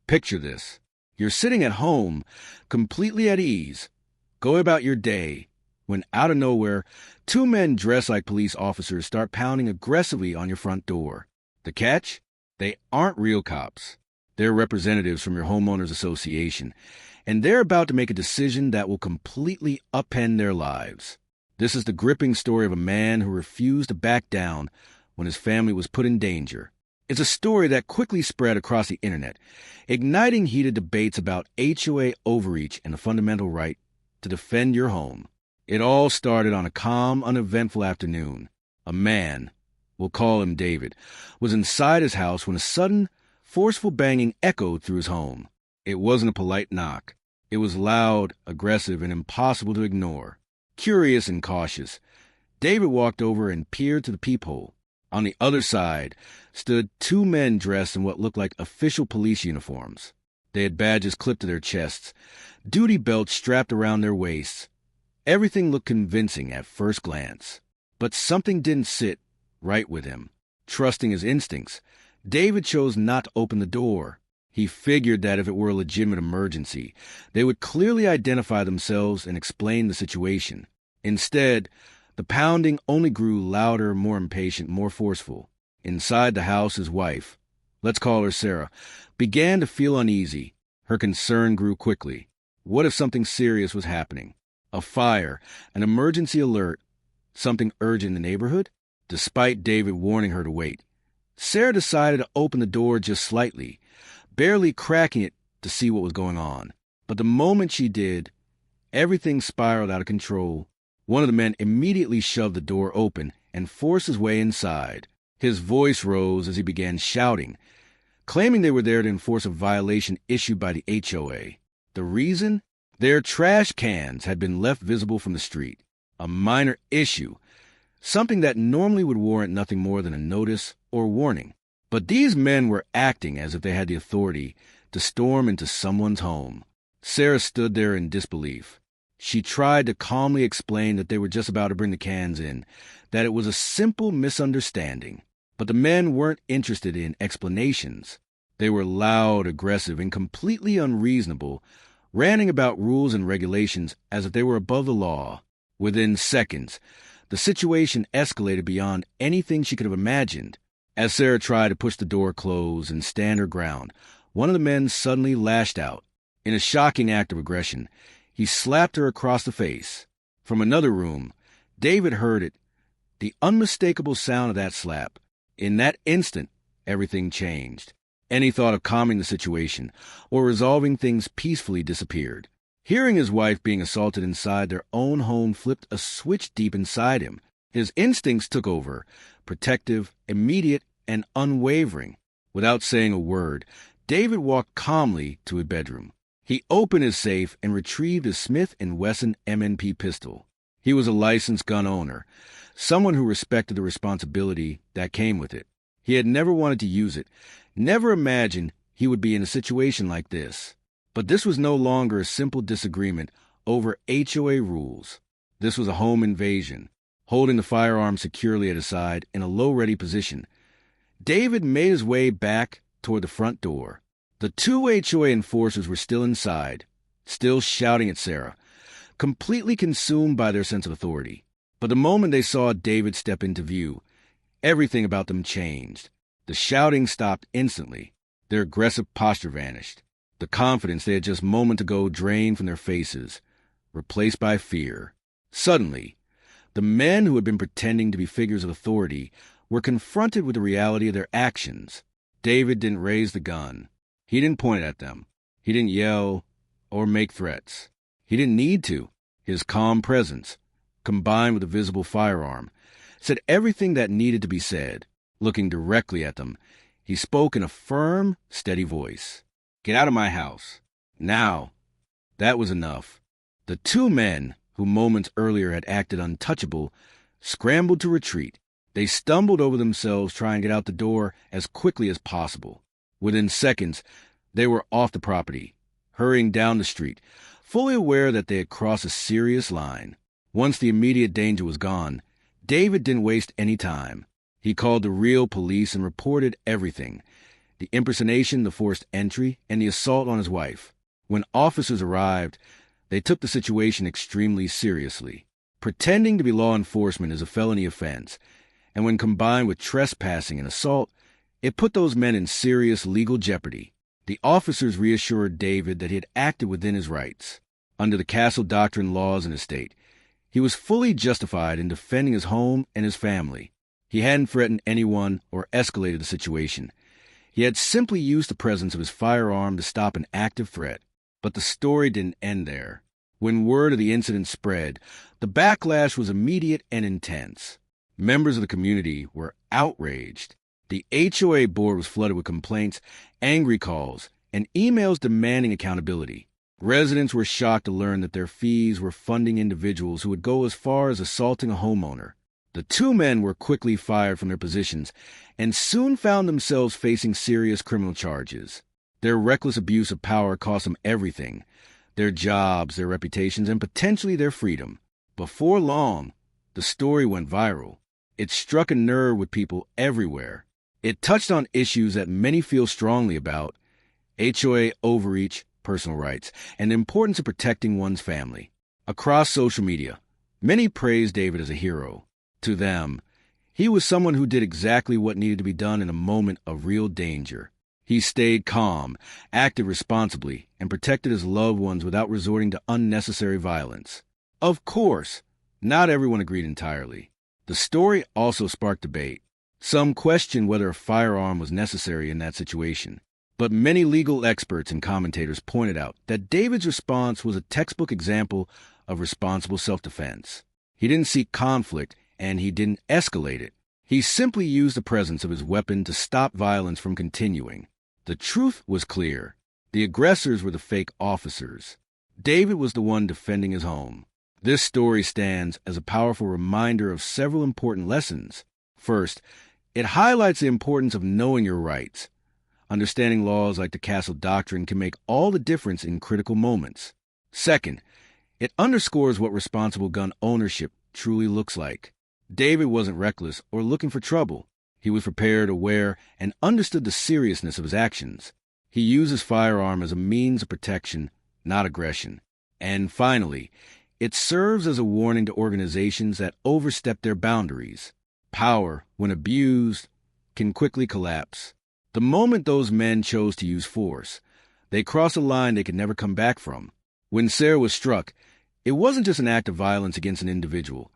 Picture this. You're sitting at home, completely at ease, going about your day, when out of nowhere, two men dressed like police officers start pounding aggressively on your front door. The catch? They aren't real cops. They're representatives from your homeowners association, and they're about to make a decision that will completely upend their lives. This is the gripping story of a man who refused to back down when his family was put in danger. It's a story that quickly spread across the internet, igniting heated debates about HOA overreach and the fundamental right to defend your home. It all started on a calm, uneventful afternoon. A man, we'll call him David, was inside his house when a sudden, forceful banging echoed through his home. It wasn't a polite knock. It was loud, aggressive, and impossible to ignore. Curious and cautious, David walked over and peered through the peephole. On the other side stood two men dressed in what looked like official police uniforms. They had badges clipped to their chests, duty belts strapped around their waists. Everything looked convincing at first glance, but something didn't sit right with him. Trusting his instincts, David chose not to open the door. He figured that if it were a legitimate emergency, they would clearly identify themselves and explain the situation. Instead, the pounding only grew louder, more impatient, more forceful. Inside the house, his wife, let's call her Sarah, began to feel uneasy. Her concern grew quickly. What if something serious was happening? A fire, an emergency alert, something urgent in the neighborhood? Despite David warning her to wait, Sarah decided to open the door just slightly, barely cracking it to see what was going on. But the moment she did, everything spiraled out of control. One of the men immediately shoved the door open and forced his way inside. His voice rose as he began shouting, claiming they were there to enforce a violation issued by the HOA. The reason? Their trash cans had been left visible from the street. A minor issue, something that normally would warrant nothing more than a notice or warning. But these men were acting as if they had the authority to storm into someone's home. Sarah stood there in disbelief. She tried to calmly explain that they were just about to bring the cans in, that it was a simple misunderstanding. But the men weren't interested in explanations. They were loud, aggressive, and completely unreasonable, ranting about rules and regulations as if they were above the law. Within seconds, the situation escalated beyond anything she could have imagined. As Sarah tried to push the door closed and stand her ground, one of the men suddenly lashed out. In a shocking act of aggression, he slapped her across the face. From another room, David heard it, the unmistakable sound of that slap. In that instant, everything changed. Any thought of calming the situation or resolving things peacefully disappeared. Hearing his wife being assaulted inside their own home flipped a switch deep inside him. His instincts took over, protective, immediate, and unwavering. Without saying a word, David walked calmly to his bedroom. He opened his safe and retrieved his Smith & Wesson M&P pistol. He was a licensed gun owner, someone who respected the responsibility that came with it. He had never wanted to use it, never imagined he would be in a situation like this. But this was no longer a simple disagreement over HOA rules. This was a home invasion. Holding the firearm securely at his side in a low-ready position, David made his way back toward the front door. The two HOA enforcers were still inside, still shouting at Sarah, completely consumed by their sense of authority. But the moment they saw David step into view, everything about them changed. The shouting stopped instantly. Their aggressive posture vanished. The confidence they had just moments ago drained from their faces, replaced by fear. Suddenly, the men who had been pretending to be figures of authority were confronted with the reality of their actions. David didn't raise the gun. He didn't point it at them. He didn't yell or make threats. He didn't need to. His calm presence, combined with a visible firearm, said everything that needed to be said. Looking directly at them, he spoke in a firm, steady voice. "Get out of my house. Now." That was enough. The two men, who moments earlier had acted untouchable, scrambled to retreat. They stumbled over themselves trying to get out the door as quickly as possible. Within seconds, they were off the property, hurrying down the street, fully aware that they had crossed a serious line. Once the immediate danger was gone, David didn't waste any time. He called the real police and reported everything, the impersonation, the forced entry, and the assault on his wife. When officers arrived, they took the situation extremely seriously. Pretending to be law enforcement is a felony offense, and when combined with trespassing and assault, it put those men in serious legal jeopardy. The officers reassured David that he had acted within his rights. Under the castle doctrine laws in his state, he was fully justified in defending his home and his family. He hadn't threatened anyone or escalated the situation. He had simply used the presence of his firearm to stop an active threat. But the story didn't end there. When word of the incident spread, the backlash was immediate and intense. Members of the community were outraged. The HOA board was flooded with complaints, angry calls, and emails demanding accountability. Residents were shocked to learn that their fees were funding individuals who would go as far as assaulting a homeowner. The two men were quickly fired from their positions and soon found themselves facing serious criminal charges. Their reckless abuse of power cost them everything: their jobs, their reputations, and potentially their freedom. Before long, the story went viral. It struck a nerve with people everywhere. It touched on issues that many feel strongly about: HOA overreach, personal rights, and the importance of protecting one's family. Across social media, many praised David as a hero. To them, he was someone who did exactly what needed to be done in a moment of real danger. He stayed calm, acted responsibly, and protected his loved ones without resorting to unnecessary violence. Of course, not everyone agreed entirely. The story also sparked debate. Some questioned whether a firearm was necessary in that situation. But many legal experts and commentators pointed out that David's response was a textbook example of responsible self-defense. He didn't seek conflict, and he didn't escalate it. He simply used the presence of his weapon to stop violence from continuing. The truth was clear. The aggressors were the fake officers. David was the one defending his home. This story stands as a powerful reminder of several important lessons. First, it highlights the importance of knowing your rights. Understanding laws like the Castle Doctrine can make all the difference in critical moments. Second, it underscores what responsible gun ownership truly looks like. David wasn't reckless or looking for trouble. He was prepared, aware, and understood the seriousness of his actions. He used his firearm as a means of protection, not aggression. And finally, it serves as a warning to organizations that overstep their boundaries. Power, when abused, can quickly collapse. The moment those men chose to use force, they crossed a line they could never come back from. When Sarah was struck, it wasn't just an act of violence against an individual.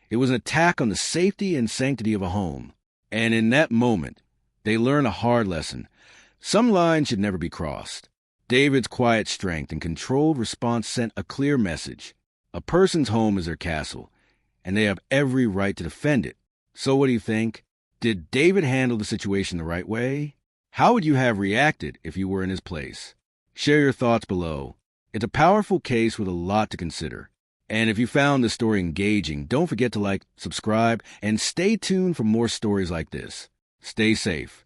It was an attack on the safety and sanctity of a home. And in that moment, they learned a hard lesson. Some lines should never be crossed. David's quiet strength and controlled response sent a clear message. A person's home is their castle, and they have every right to defend it. So what do you think? Did David handle the situation the right way? How would you have reacted if you were in his place? Share your thoughts below. It's a powerful case with a lot to consider. And if you found this story engaging, don't forget to like, subscribe, and stay tuned for more stories like this. Stay safe.